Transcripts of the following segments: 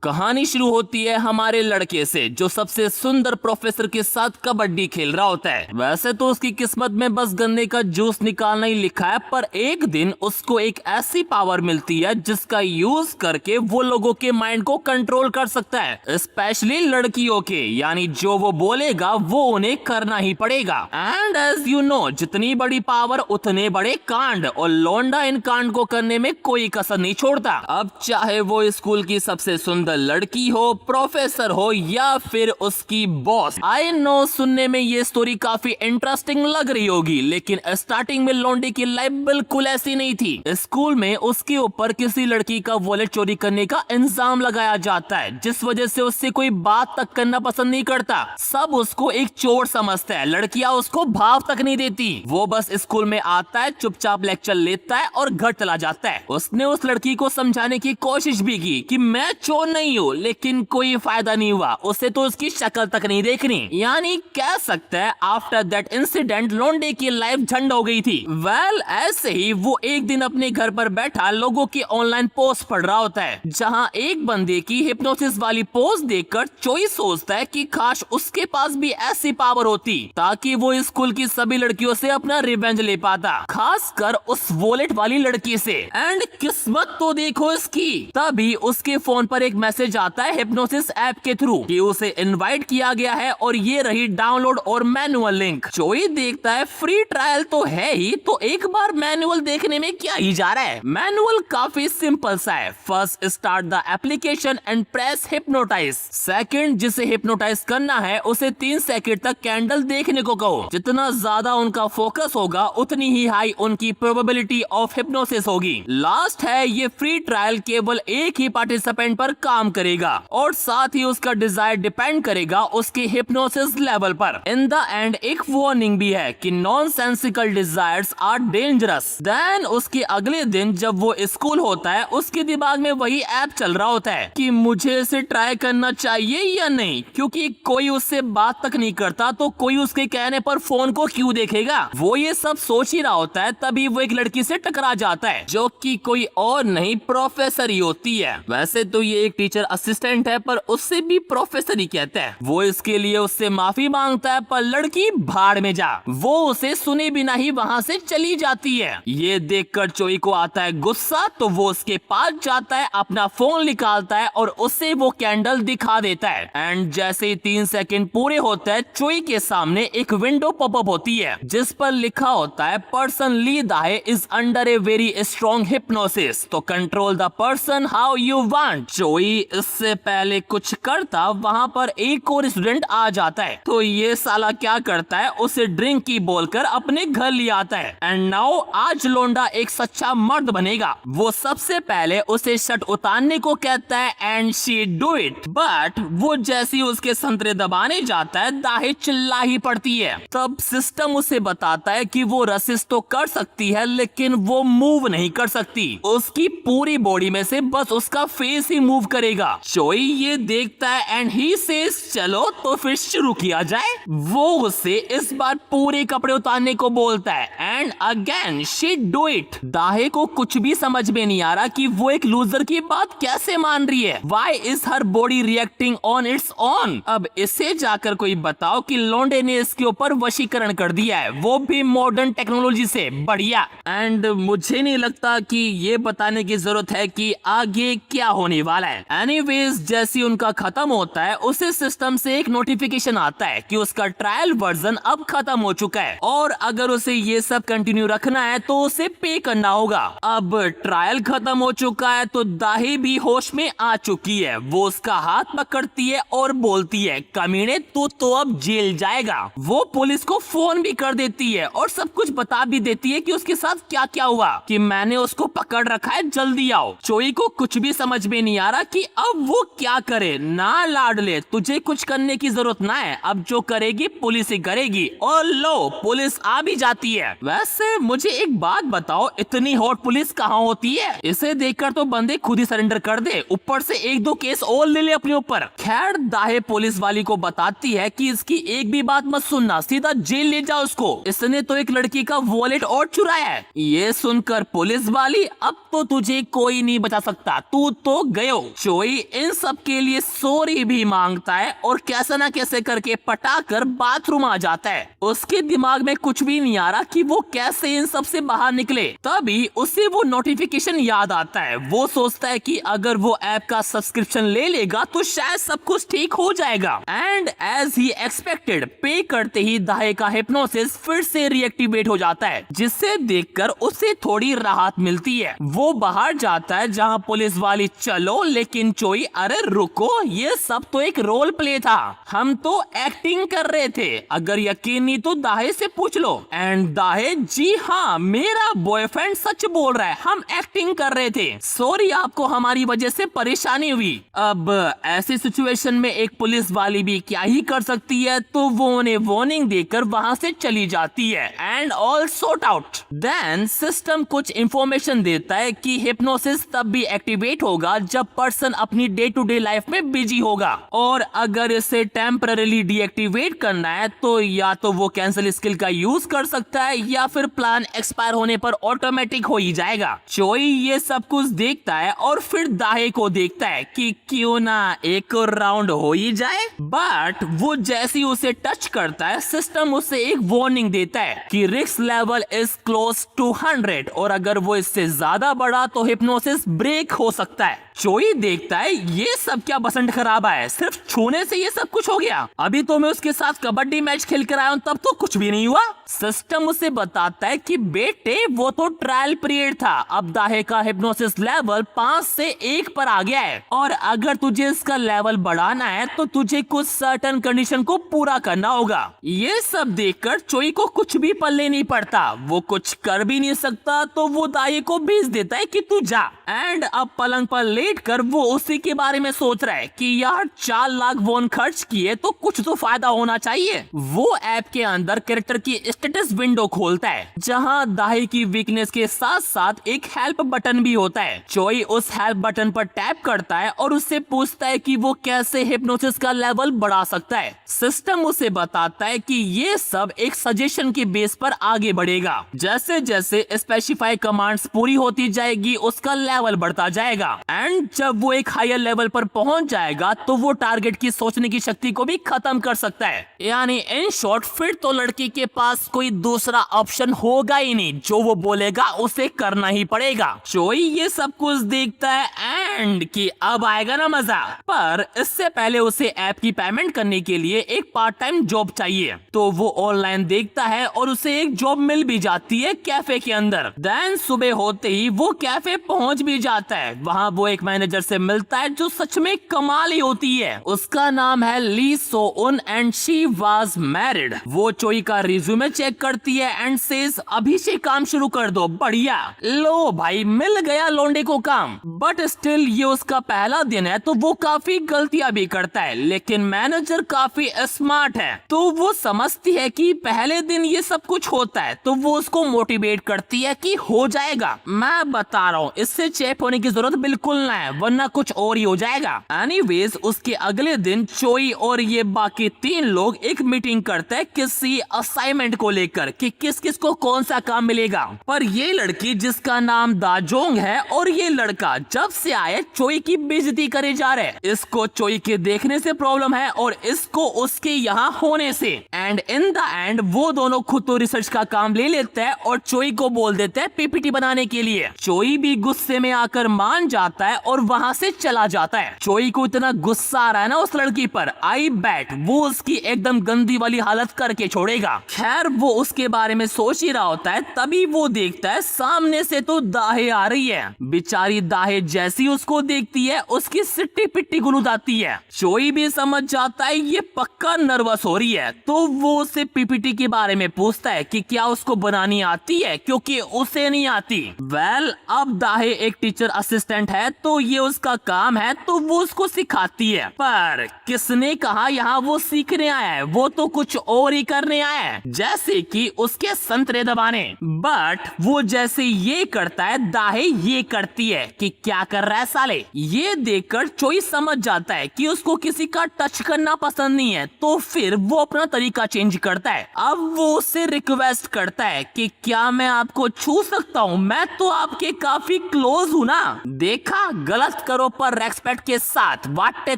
कहानी शुरू होती है हमारे लड़के से जो सबसे सुंदर प्रोफेसर के साथ कबड्डी खेल रहा होता है। वैसे तो उसकी किस्मत में बस गन्ने का जूस निकालना ही लिखा है, पर एक दिन उसको एक ऐसी पावर मिलती है जिसका यूज करके वो लोगों के माइंड को कंट्रोल कर सकता है, स्पेशली लड़कियों के। यानी जो वो बोलेगा वो उन्हें करना ही पड़ेगा। एंड एज यू नो, जितनी बड़ी पावर उतने बड़े कांड, और लौंडा इन कांड को करने में कोई कसर नहीं छोड़ता। अब चाहे वो स्कूल की सबसे सुंदर लड़की हो, प्रोफेसर हो, या फिर उसकी बॉस। आई नो सुनने में ये स्टोरी काफी इंटरेस्टिंग लग रही होगी, लेकिन स्टार्टिंग में लौंडे की लाइफ बिल्कुल ऐसी नहीं थी। स्कूल में उसके ऊपर किसी लड़की का वॉलेट चोरी करने का इल्जाम लगाया जाता है, जिस वजह से उससे कोई बात तक करना पसंद नहीं करता। सब उसको एक चोर समझता है, लड़कियां उसको भाव तक नहीं देती। वो बस स्कूल में आता है, चुपचाप लेक्चर लेता है और घर चला जाता है। उसने उस लड़की को समझाने की कोशिश भी की कि मैं चोर नहीं हूँ, लेकिन कोई फायदा नहीं हुआ। उसे तो उसकी शक्ल तक नहीं देखनी। यानी कह सकते हैं आफ्टर दैट इंसिडेंट लौंडे की लाइफ झंड हो गई थी। वेल, ऐसे ही वो एक दिन अपने घर पर बैठा लोगों की ऑनलाइन पोस्ट पढ़ रहा होता है, जहाँ एक बंदे की हिप्नोसिस वाली पोस्ट देखकर चोई सोचता है कि काश उसके पास भी ऐसी पावर होती ताकि वो स्कूल की सभी लड़कियों से अपना रिवेंज ले पाता, खासकर उस वॉलेट वाली लड़की से। एंड किस्मत तो देखो इसकी, तभी उसके फोन पर एक मैसेज आता है हिप्नोसिस ऐप के थ्रू कि उसे इनवाइट किया गया है और ये रही डाउनलोड और मैनुअल लिंक। चोई देखता है फ्री ट्रायल तो है ही, तो एक बार मैनुअल देखने में क्या ही जा रहा है। मैनुअल काफी सिंपल सा है। First, start the application and press hypnotize. Second, जिसे हिप्नोटाइज करना है उसे 3 सेकंड तक कैंडल देखने को कहो। जितना ज्यादा उनका फोकस होगा उतनी ही हाई उनकी प्रोबेबिलिटी ऑफ हिप्नोसिस होगी। लास्ट है, ये फ्री ट्रायल केवल एक ही पार्टिसिपेंट पर काम करेगा और साथ ही उसका डिजायर डिपेंड करेगा उसके हिप्नोसिस लेवल पर। इन द एंड एक वार्निंग भी है कि nonsensical desires are dangerous. Then उसके अगले दिन जब वो स्कूल होता है, उसके दिमाग में वही ऐप चल रहा होता है कि मुझे इसे ट्राई करना चाहिए या नहीं, क्योंकि कोई उससे बात तक नहीं करता तो कोई उसके कहने पर फोन को क्यों देखेगा। वो ये सब सोच ही रहा होता है, तभी वो एक लड़की से टकरा जाता है जो कि कोई और नहीं, प्रोफेसर ही होती है। वैसे तो ये एक टीचर असिस्टेंट है, पर उससे भी प्रोफेसर ही कहते हैं। वो इसके लिए उससे माफी मांगता है, पर लड़की भाड़ में जा, वो उसे सुने बिना ही वहाँ से चली जाती है। ये देखकर चोई को आता है गुस्सा, तो वो उसके पास जाता है, अपना फोन निकालता है और उसे वो कैंडल दिखा देता है। एंड जैसे ही 3 सेकंड पूरे होते हैं, चोई के सामने एक विंडो पॉपअप होती है जिस पर लिखा होता है person Lee Dahye is under a very strong hypnosis, तो control the person how you want. Choi इससे पहले कुछ करता, वहाँ पर एक और स्टूडेंट आ जाता है, तो ये साला क्या करता है, उसे ड्रिंक की बोलकर अपने घर ले आता है। एंड नाउ आज लौंडा एक सच्चा मर्द बनेगा। वो सबसे पहले उसे शर्ट उतारने को कहता है and she do it, but वो जैसी उसके संतरे दबाने जाता है, दाहे चिल्ला ही पड़ती है। तब सिस्टम उसे बताता है कि वो रसिस तो कर सकती है, लेकिन वो मूव नहीं कर सकती। उसकी पूरी बॉडी में से बस उसका फेस ही मूव करेगा। चोई ये देखता है एंड ही सेज चलो तो फिर शुरू किया जाए। वो उसे इस बार पूरे कपड़े उतारने को बोलता है and again she do it. Dahye को कुछ भी समझ में नहीं आ रहा कि वो एक लूजर की बात कैसे मान रही है। Why is her body reacting on its own? अब इसे जाकर कोई बताओ कि लौंडे ने इसके ऊपर वशीकरण कर दिया है, वो भी मॉडर्न टेक्नोलॉजी से बढ़िया। एंड मुझे नहीं लगता कि ये बताने की जरूरत है कि आगे क्या होने वाला है। एनीवेज, जैसे उनका खत्म होता है, उसे सिस्टम से एक नोटिफिकेशन आता है कि उसका ट्रायल वर्जन अब खत्म हो चुका है और अगर उसे ये सब कंटिन्यू रखना है तो उसे पे करना होगा। अब ट्रायल खत्म हो चुका है तो दाही भी होश में आ चुकी है। वो उसका हाथ पकड़ती है और बोलती है कमीने तू तो अब जेल जाएगा। वो पुलिस को फोन भी कर देती है और सब कुछ बता भी देती है कि उसके साथ क्या क्या हुआ, कि मैंने उसको पकड़ रखा है, जल्दी आओ। चोई को कुछ भी समझ में नहीं आ रहा कि अब वो क्या करे। ना लाडले, तुझे कुछ करने की जरूरत ना है, अब जो करेगी पुलिस ही करेगी। और लो, पुलिस आ भी जाती है। वैसे मुझे एक बात बताओ, इतनी हॉट पुलिस कहाँ होती है? इसे देखकर तो बंदे खुद ही सरेंडर कर दे, ऊपर से 1-2 केस और ले ले अपने ऊपर। खैर, दाहे पुलिस वाली को बताती है कि इसकी एक भी बात मत सुनना, सीधा जेल ले जाओ उसको, इसने तो एक लड़की का वॉलेट और चुराया है। ये सुनकर पुलिस वाली, अब तो तुझे कोई नहीं बचा सकता, तू तो गयो। चोई इन सब के लिए सॉरी भी मांगता है और कैसे ना कैसे करके पटाकर बाथरूम आ जाता है। उसके दिमाग में कुछ भी नहीं आ रहा कि वो कैसे इन सब से बाहर निकले। तभी उसे वो नोटिफिकेशन याद आता है। वो सोचता है कि अगर वो ऐप का सब्सक्रिप्शन ले लेगा तो शायद सब कुछ ठीक हो जाएगा। एंड एज ही एक्सपेक्टेड, पे करते ही दाहे का हिप्नोसिस फिर से रिएक्टिवेट हो जाता है, जिससे देखकर उसे थोड़ी राहत मिलती है। वो बाहर जाता है जहाँ पुलिस वाली चलो, लेकिन चोई अरे रुको, ये सब तो एक रोल प्ले था, हम तो एक्टिंग कर रहे थे, अगर यकीन नहीं तो दाहे से पूछ लो। एंड दाहे जी हाँ, मेरा बॉयफ्रेंड सच बोल रहा है, हम एक्टिंग कर रहे थे, सॉरी आपको हमारी वजह से परेशानी हुई। अब ऐसी सिचुएशन में एक पुलिस वाली भी क्या ही कर सकती है, तो वो उन्हें वार्निंग देकर वहां से चली जाती है। And all sort out. Then system कुछ इंफॉर्मेशन देता है कि हिप्नोसिस तब भी एक्टिवेट होगा जब पर्सन अपनी डे टू डे लाइफ में बिजी होगा, और अगर इसे टेम्पररीली डीएक्टिवेट करना है तो या तो वो कैंसिल स्किल का यूज कर सकता है या फिर प्लान एक्सपायर होने पर ऑटोमेटिक हो ही जाएगा। चोई ये सब कुछ देखता है और फिर दाहे को देखता है कि क्यों ना एक और राउंड हो ही जाए। बट वो जैसे ही उसे टच करता है, सिस्टम उसे एक वार्निंग देता है कि risk level is close to 100 और अगर वो इससे ज्यादा बढ़ा तो हिप्नोसिस ब्रेक हो सकता है। चोई देखता है ये सब क्या बसंत खराबा है, सिर्फ छूने से ये सब कुछ हो गया, अभी तो मैं उसके साथ कबड्डी मैच खेल कर आया हूं तब तो कुछ भी नहीं हुआ। सिस्टम उसे बताता है कि बेटे वो तो ट्रायल पीरियड था, अब दाहे का हिप्नोसिस लेवल 5 से 1 पर आ गया है और अगर तुझे इसका लेवल बढ़ाना है तो तुझे कुछ सर्टेन कंडीशन को पूरा करना होगा। ये सब देखकर चोई को कुछ भी पल्ले नहीं पड़ता, वो कुछ कर भी नहीं सकता, तो वो दाहे को भेज देता है कि तू जा। एंड अब पलंग पर लेट कर वो उसी के बारे में सोच रहा है कि यार 4 लाख वॉन खर्च किए तो कुछ तो फायदा होना चाहिए। वो ऐप के अंदर कैरेक्टर की स्टेटस विंडो खोलता है जहां दाहे की वीकनेस के साथ साथ एक हेल्प बटन भी होता है। चोई उस हेल्प बटन पर टैप करता है और उससे पूछता है कि वो कैसे हिप्नोसिस का लेवल बढ़ा सकता है। सिस्टम उसे बताता है कि ये सब एक सजेशन के बेस पर आगे बढ़ेगा, जैसे जैसे स्पेसिफाई कमांड्स पूरी होती जाएगी उसका लेवल बढ़ता जाएगा। एंड जब वो एक हायर लेवल पर पहुंच जाएगा तो वो टारगेट की सोचने की शक्ति को भी खत्म कर सकता है। यानी इन शॉर्ट फिर तो लड़की के पास कोई दूसरा ऑप्शन होगा ही नहीं, जो वो बोलेगा उसे करना ही पड़ेगा। चोई ये सब कुछ देखता है एंड कि अब आएगा ना मजा, पर इससे पहले उसे ऐप की पेमेंट करने के लिए एक पार्ट टाइम जॉब चाहिए, तो वो ऑनलाइन देखता है और उसे एक जॉब मिल भी जाती है कैफे के अंदर। देन सुबह होते ही वो कैफे पहुंच भी जाता है। वहाँ वो एक मैनेजर से मिलता है जो सच में कमाल ही होती है। उसका नाम है ली सो उन एंड शी वाज मैरिड। वो चोई का रिज्यूमे चेक करती है एंड सेज अभी से काम शुरू कर दो, बढ़िया, लो भाई मिल गया लौंडे को काम। बट स्टिल ये उसका पहला दिन है तो वो काफी गलतियां भी करता है, लेकिन मैनेजर काफी स्मार्ट है तो वो समझती है कि पहले दिन ये सब कुछ होता है, तो वो उसको मोटिवेट करती है कि हो जाएगा, मैं बता रहा हूँ इससे चेप होने की जरूरत बिल्कुल ना है वरना कुछ और ही हो जाएगा। एनीवेज उसके अगले दिन चोई और ये बाकी 3 लोग एक मीटिंग करते हैं किसी असाइनमेंट को लेकर कि किस किस को कौन सा काम मिलेगा। पर ये लड़की जिसका नाम दाजोंग है और ये लड़का जब से आए चोई की बेइज्जती करे जा रहे, इसको चोई के देखने से प्रॉब्लम है और इसको उसके यहाँ होने से। एंड इन द एंड वो दोनों खुद तो रिसर्च का काम ले लेते हैं और चोई को बोल देते हैं पीपीटी बनाने के लिए। चोई भी गुस्से में आकर मान जाता है और वहां से चला जाता है। चोई को इतना गुस्सा आ रहा है ना उस लड़की पर, आई बैट वो उसकी एकदम गंदी वाली हालत करके छोड़ेगा। खैर वो उसके बारे में सोच ही रहा होता है तभी वो देखता है सामने से तो दाहे आ रही है। बेचारी दाहे जैसी उसको देखती है उसकी सिट्टी पिट्टी गुलूद आती है। चोई भी समझ जाता है ये पक्का नर्वस हो रही है, तो वो उससे पीपीटी के बारे में पूछता है कि क्या उसको बनानी आती है क्योंकि उसे नहीं आती। वेल अब दाहे एक टीचर असिस्टेंट है तो ये उसका काम है तो वो उसको सिखाती है, पर किसने कहा यहाँ वो सीखने आया है, वो तो कुछ और ही करने आया है, जैसे कि उसके संतरे दबाने। बट वो जैसे ये करता है दाहे ये करती है कि क्या कर रहा है साले। ये देखकर चोई समझ जाता है कि उसको किसी का टच करना पसंद नहीं है, तो फिर वो अपना तरीका तरीका चेंज करता है। अब वो उससे रिक्वेस्ट करता है कि क्या मैं आपको छू सकता हूँ, मैं तो आपके काफी क्लोज हूँ ना। देखा, गलत करो पर रेस्पेक्ट के साथ। What A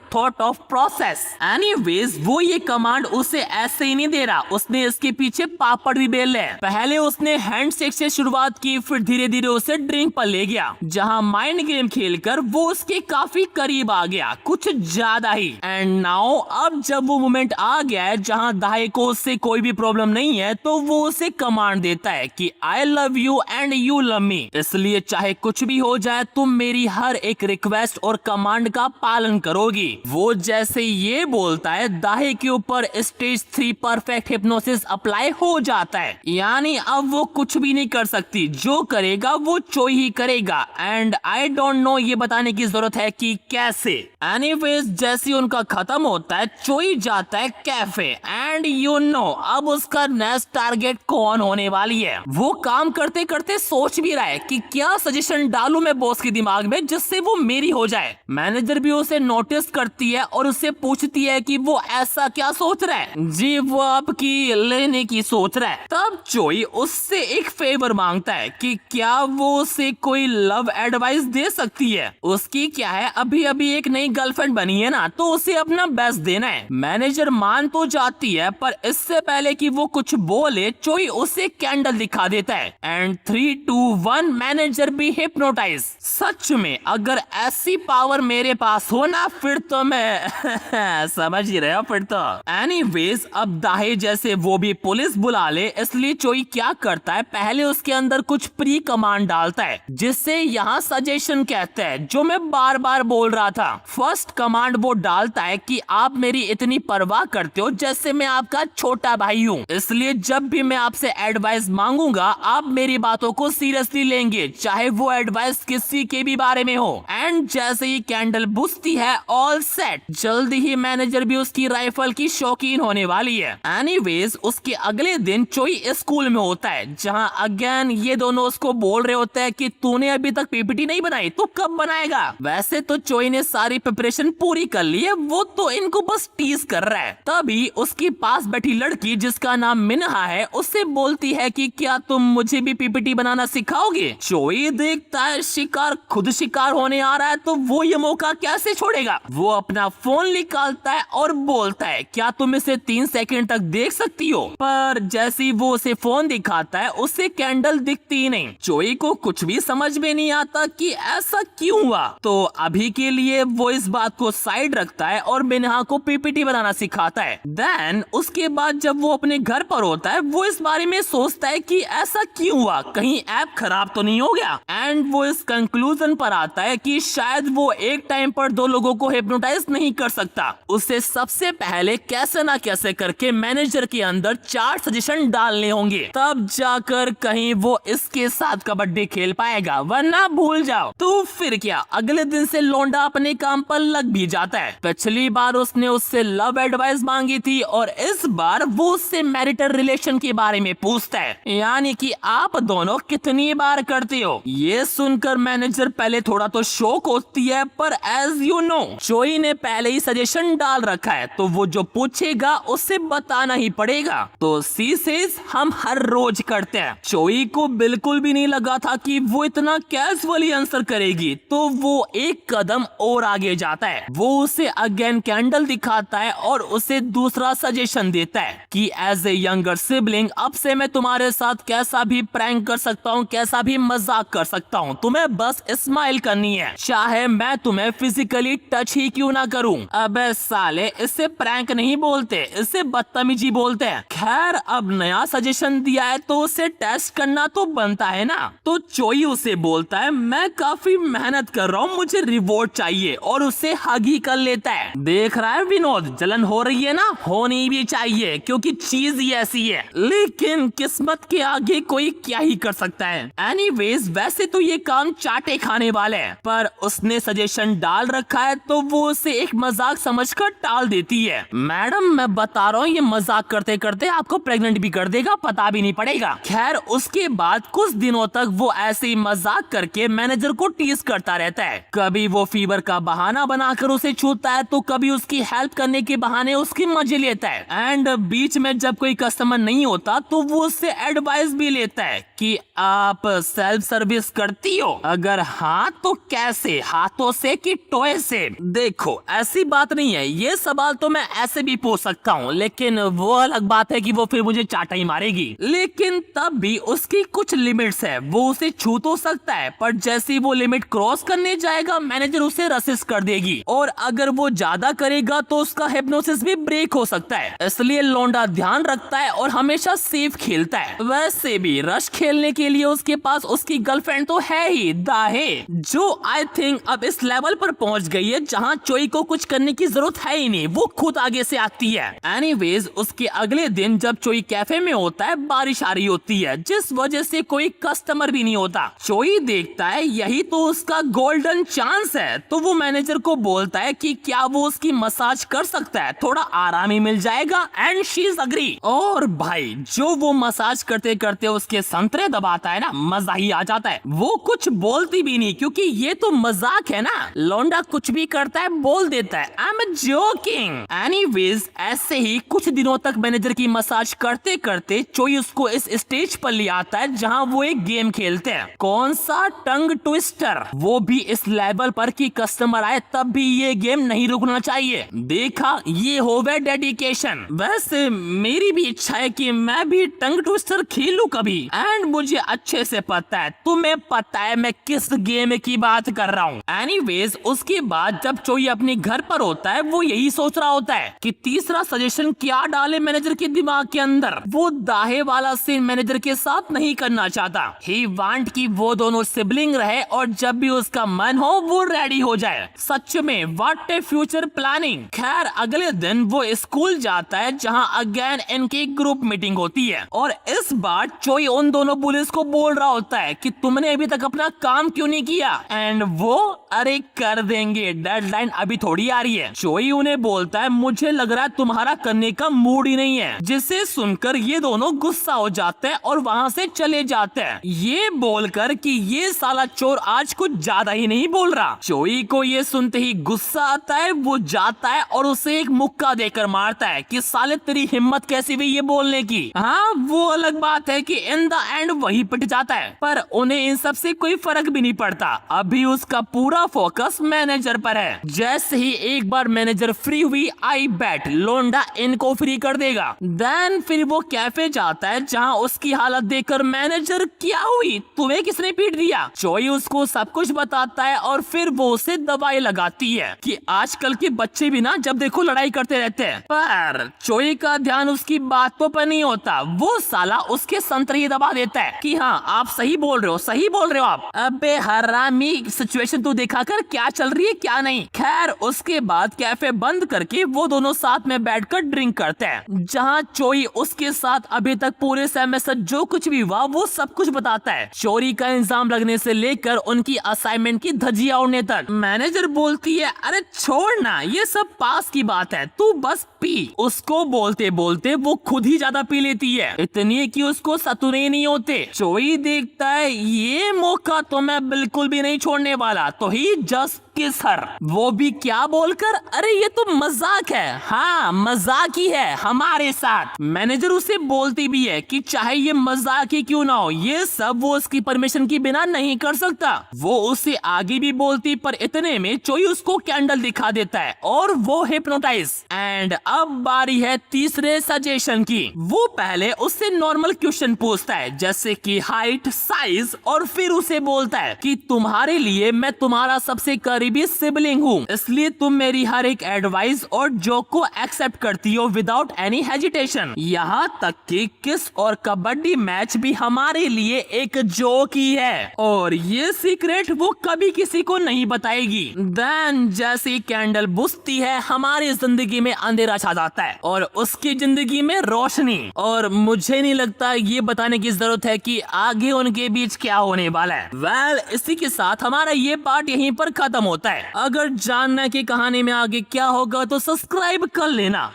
thought of process. Anyways वो ये कमांड उसे ऐसे ही नहीं दे रहा, उसने इसके पीछे पापड़ भी बेल ले। पहले उसने हैंडशेक से शुरुआत की, फिर धीरे धीरे उसे ड्रिंक पर ले गया, जहाँ माइंड गेम खेलकर वो उसके काफी करीब आ गया, कुछ ज्यादा ही। एंड नाउ अब जब वो मोमेंट आ गया है जहाँ दाहे को उससे कोई भी प्रॉब्लम नहीं है, तो वो उसे कमांड देता है कि I love you and you love me, इसलिए चाहे कुछ भी हो जाए तुम मेरी हर एक रिक्वेस्ट और कमांड का पालन करोगी। वो जैसे ये बोलता है, दाहे के ऊपर स्टेज 3 परफेक्ट हिप्नोसिस अप्लाई हो जाता है, यानी अब वो कुछ भी नहीं कर सकती, जो करेगा वो चोई ही करेगा। एंड आई डोंट नो ये बताने की जरूरत है कि कैसे। एनीवेज जैसे उनका खत्म होता है, चोई जाता है कैफे एंड यू नो अब उसका नेक्स्ट टारगेट कौन होने वाली है। वो काम करते करते सोच भी रहा है कि क्या सजेशन डालूं मैं बॉस के दिमाग में जिससे वो मेरी हो जाए। मैनेजर भी उसे नोटिस करती है और उससे पूछती है कि वो ऐसा क्या सोच रहा है। जी वो आपकी लेने की सोच रहा है। तब चोई उससे एक फेवर मांगता है कि क्या वो उसे कोई लव एडवाइस दे सकती है। उसकी क्या है, अभी अभी एक नई गर्लफ्रेंड बनी है ना, तो उसे अपना बेस्ट देना है। मैनेजर मान तो जाती है, पर इससे पहले कि वो कुछ बोले चोई उसे कैंडल दिखा देता है एंड 3, 2, 1 मैनेजर भी हिप्नोटाइज। सच में अगर ऐसी पावर मेरे पास हो ना, फिर तो मैं समझ ही रहे हो फिर तो। एनीवेज अब दाहे जैसे वो भी पुलिस बुला ले, इसलिए चोई क्या करता है, पहले उसके अंदर कुछ प्री कमांड डालता है जिससे यहाँ सजेशन कहते हैं, जो मैं बार बार बोल रहा था। फर्स्ट कमांड वो डालता है कि आप मेरी इतनी परवाह करते हो जैसे मैं आपका छोटा भाई हूँ, इसलिए जब भी मैं आपसे एडवाइस मांगूंगा आप मेरी बातों को सीरियसली लेंगे, चाहे वो एडवाइस किसी के भी बारे में हो। एंड जैसे ही कैंडल बुझती है, ऑल सेट, जल्दी ही मैनेजर भी उसकी राइफल की शौकीन होने वाली है। एनीवेज उसके अगले दिन चोई स्कूल में होता है, जहाँ अगेन ये दोनों उसको बोल रहे होते हैं कि तूने अभी तक पीपीटी नहीं बनाई, तो कब बनाएगा। वैसे तो चोई ने सारी प्रिपरेशन पूरी कर ली है, वो तो इनको बस टीज कर रहा है। तभी उसके पास बैठी लड़की जिसका नाम मिन्हा है, उससे बोलती है कि क्या तुम मुझे भी पीपीटी बनाना सिखाओगे। चोई देखता है शिकार खुद शिकार होने आ रहा है, तो वो ये मौका कैसे छोड़ेगा। वो अपना फोन निकालता है और बोलता है क्या तुम इसे 3 सेकंड तक देख सकती हो। पर जैसे ही वो उसे फोन दिखाता है, उसे कैंडल दिखती ही नहीं। चोई को कुछ भी समझ में नहीं आता कि ऐसा क्यों हुआ, तो अभी के लिए वो इस बात को साइड रखता है और मिन्हा को पीपीटी बनाना सिखाता है। देन उसके बाद जब वो अपने घर पर होता है, वो इस बारे में सोचता है कि ऐसा क्यों हुआ, कहीं ऐप खराब तो नहीं हो गया। एंड वो इस कंक्लूजन पर आता है कि शायद वो एक टाइम पर 2 लोगों को हिप्नोटाइज नहीं कर सकता, उसे सबसे पहले कैसे ना कैसे करके मैनेजर के अंदर 4 सजेशन डालने होंगे, तब जाकर कहीं वो इसके साथ कबड्डी खेल पाएगा, वरना भूल जाओ। तो फिर क्या, अगले दिन से लौंडा अपने काम पर लग भी जाता है। पिछली बार उसने उससे लव एडवाइस मांगी थी और इस बार वो उससे मैरिटल रिलेशन के बारे में पूछता है, यानी कि आप दोनों कितनी बार करते हो। ये सुनकर मैनेजर पहले थोड़ा तो शॉक होती है, पर एज यू नो चोई ने पहले ही सजेशन डाल रखा है, तो वो जो पूछेगा उसे बताना ही पड़ेगा। तो सी सेज हम हर रोज करते हैं। चोई को बिल्कुल भी नहीं लगा था कि वो इतना कैजुअली आंसर करेगी, तो वो एक कदम और आगे जाता है। वो उसे अगेन कैंडल दिखाता है और उसे दूसरा सजेशन देता है कि एज ए यंगर सिबलिंग अब से मैं तुम्हारे साथ कैसा भी प्रैंक कर सकता हूँ, कैसा भी मजाक कर सकता हूँ, तुम्हें बस स्माइल करनी है, चाहे मैं तुम्हें फिजिकली टच ही क्यों ना करूँ। अबे साले, इसे प्रैंक नहीं बोलते, इसे बदतमीजी बोलते हैं। खैर अब नया सजेशन दिया है तो उसे टेस्ट करना तो बनता है ना। तो चोई उसे बोलता है मैं काफी मेहनत कर रहा हूँ, मुझे रिवॉर्ड चाहिए, और उसे हग ही कर लेता है। देख रहा है विनोद, जलन हो रही है ना, होनी भी चाहिए क्योंकि चीज ही ऐसी है, लेकिन किस्मत के आगे कोई क्या ही कर सकता है। एनीवेज वैसे तो ये काम चाटे खाने वाले है, पर उसने सजेशन डाल रखा है तो वो उसे एक मजाक समझकर टाल देती है। मैडम मैं बता रहा हूँ ये मजाक करते करते आपको प्रेग्नेंट भी कर देगा, पता भी नहीं पड़ेगा। खैर उसके बाद कुछ दिनों तक वो ऐसे ही मजाक करके मैनेजर को टीज करता रहता है। कभी वो फीवर का बहाना बनाकर उसे छूता है, तो कभी उसकी हेल्प करने के बहाने उसकी मजे लेता है। एंड बीच में जब कोई कस्टमर नहीं होता तो वो उससे एडवाइस भी लेता है कि आप सेल्फ सर्विस करती हो, अगर हाँ तो कैसे, हाथों से कि टॉय से। देखो ऐसी बात नहीं है, ये सवाल तो मैं ऐसे भी पूछ सकता हूँ, लेकिन वो अलग बात है कि वो फिर मुझे चाटा ही मारेगी। लेकिन तब भी उसकी कुछ लिमिट्स है, वो उसे छू तो सकता है पर जैसे वो लिमिट क्रॉस करने जाएगा मैनेजर उसे रसिस्ट कर देगी, और अगर वो ज्यादा करेगा तो उसका हिप्नोसिस भी ब्रेक हो सकता है। इसलिए लौंडा ध्यान रखता है और हमेशा सेफ खेलता है। वैसे भी रश खेलने के लिए उसके पास उसकी गर्लफ्रेंड तो है ही, दाहे, जो आई थिंक अब इस लेवल पर पहुंच गई है जहां चोई को कुछ करने की जरूरत है ही नहीं, वो खुद आगे से आती है। एनीवेज उसके अगले दिन जब चोई कैफे में होता है बारिश आ रही होती है, जिस वजह से कोई कस्टमर भी नहीं होता। चोई देखता है यही तो उसका गोल्डन चांस है, तो वो मैनेजर को बोलता है कि क्या वो उसकी मसाज कर सकता है, थोड़ा आराम ही मिल जाएगा, एंड शी इज अग्री। और भाई जो वो मसाज करते करते उसके संतरे दबाता है ना, मजा ही आ जाता है। वो कुछ बोलती भी नहीं क्योंकि ये तो मजाक है ना, लौंडा कुछ भी करता है बोल देता है आई एम जोकिंग। एनीवेज ऐसे ही कुछ दिनों तक मैनेजर की मसाज करते करते चोई उसको इस स्टेज पर ले आता है जहां वो एक गेम खेलते हैं। कौन सा? टंग ट्विस्टर, वो भी इस लेवल पर कि कस्टमर आए तब भी ये गेम नहीं रुकना चाहिए। देखा, ये होवे डेडिकेशन। वैसे मेरी भी इच्छा है कि मैं भी टंग ट्विस्टर खेलूं कभी, एंड मुझे अच्छे से पता है, तुम्हें पता है मैं किस गेम की बात कर रहा हूँ। एनीवेज उसके बाद जब चोई अपने घर पर होता है वो यही सोच रहा होता है कि तीसरा सजेशन क्या डाले मैनेजर के दिमाग के अंदर। वो दाहे वाला सीन मैनेजर के साथ नहीं करना चाहता। ही वांट कि वो दोनों सिबलिंग रहे और जब भी उसका मन हो वो रेडी हो जाए। सच में व्हाट ए फ्यूचर प्लानिंग। खैर अगले दिन वो स्कूल जाता है जहां अगेन इनकी ग्रुप मीटिंग होती है, और इस बार चोई उन दोनों पुलिस को बोल रहा होता है कि तुमने अभी तक अपना काम क्यों नहीं किया, एंड वो अरे कर देंगे, डेडलाइन अभी थोड़ी आ रही है। चोई उन्हें बोलता है मुझे लग रहा है तुम्हारा करने का मूड ही नहीं है, जिसे सुनकर ये दोनों गुस्सा हो जाते हैं और वहां से चले जाते हैं, ये बोलकर कि ये साला चोर आज कुछ ज्यादा ही नहीं बोल रहा। चोई को ये सुनते ही गुस्सा आता है, वो जाता है और उसे एक मुक्का देकर मारता है कि साले तेरी हिम्मत कैसी हुई ये बोलने की। हाँ वो अलग बात है कि इन द एंड वही पिट जाता है, पर उन्हें इन सब से कोई फर्क भी नहीं पड़ता। अभी उसका पूरा फोकस मैनेजर पर है। जैसे ही एक बार मैनेजर फ्री हुई, आई बैट लोंडा इनको फ्री कर देगा। देन फिर वो कैफे जाता है जहां उसकी हालत देखकर मैनेजर क्या हुई, तुम्हें किसने पीट दिया। चोई उसको सब कुछ बताता है और फिर वो उसे दवाई लगाती है कि आजकल के बच्चे भी ना जब देखो लड़ाई करते रहते हैं। पर चोई का ध्यान उसकी बातों पर नहीं होता, वो साला उसके संतरे दबा देता है कि हाँ आप सही बोल रहे हो, सही बोल रहे हो आप। अबे हरामी, सिचुएशन तो देखा कर क्या चल रही है क्या नहीं। खैर उसके बाद कैफे बंद करके वो दोनों साथ में बैठकर ड्रिंक करते हैं, जहाँ चोई उसके साथ अभी तक पूरे सेमेस्टर जो कुछ भी हुआ वो सब कुछ बताता है, चोरी का इंजाम लगने से लेकर उनकी असाइनमेंट की धज्जियां उड़ने तक। मैनेजर बोलती है अरे छोड़ ना, ये सब पास की बात है, तू बस पी। उसको बोलते बोलते वो खुद ही ज्यादा पी लेती है, इतनी कि उसको सतुरे नहीं होते। चोई देखता है ये मौका तो मैं बिल्कुल भी नहीं छोड़ने वाला, तो ही जस्ट किस हर, वो भी क्या बोलकर, अरे ये तो मजाक है। हाँ मजाक ही है हमारे साथ। मैनेजर उसे बोलती भी है कि चाहे ये मजाक ही क्यों ना हो, ये सब वो उसकी परमिशन के बिना नहीं कर सकता। वो उसे आगे भी बोलती, पर इतने में चोई उसको कैंडल दिखा देता है और वो हिप्नोटाइज। एंड अब बारी है तीसरे सजेशन की। वो पहले उससे नॉर्मल क्वेश्चन पूछता है जैसे कि हाइट, साइज, और फिर उसे बोलता है कि तुम्हारे लिए मैं तुम्हारा सबसे करीबी सिबलिंग हूँ, इसलिए तुम मेरी हर एक एडवाइस और जोक को एक्सेप्ट करती हो विदाउट एनी हेजिटेशन। यहाँ तक कि किस और कबड्डी मैच भी हमारे लिए एक जोक ही है, और ये सीक्रेट वो कभी किसी को नहीं बताएगी। देन जैसी कैंडल बुझती है हमारी जिंदगी में अंधेरा छा जाता है और उसकी जिंदगी में रोशनी। और मुझे नहीं लगता ये बताने की जरूरत है कि आगे उनके बीच क्या होने वाला है। वेल इसी के साथ हमारा ये पार्ट यहीं पर खत्म होता है। अगर जानना कि कहानी में आगे क्या होगा तो सब्सक्राइब कर लेना।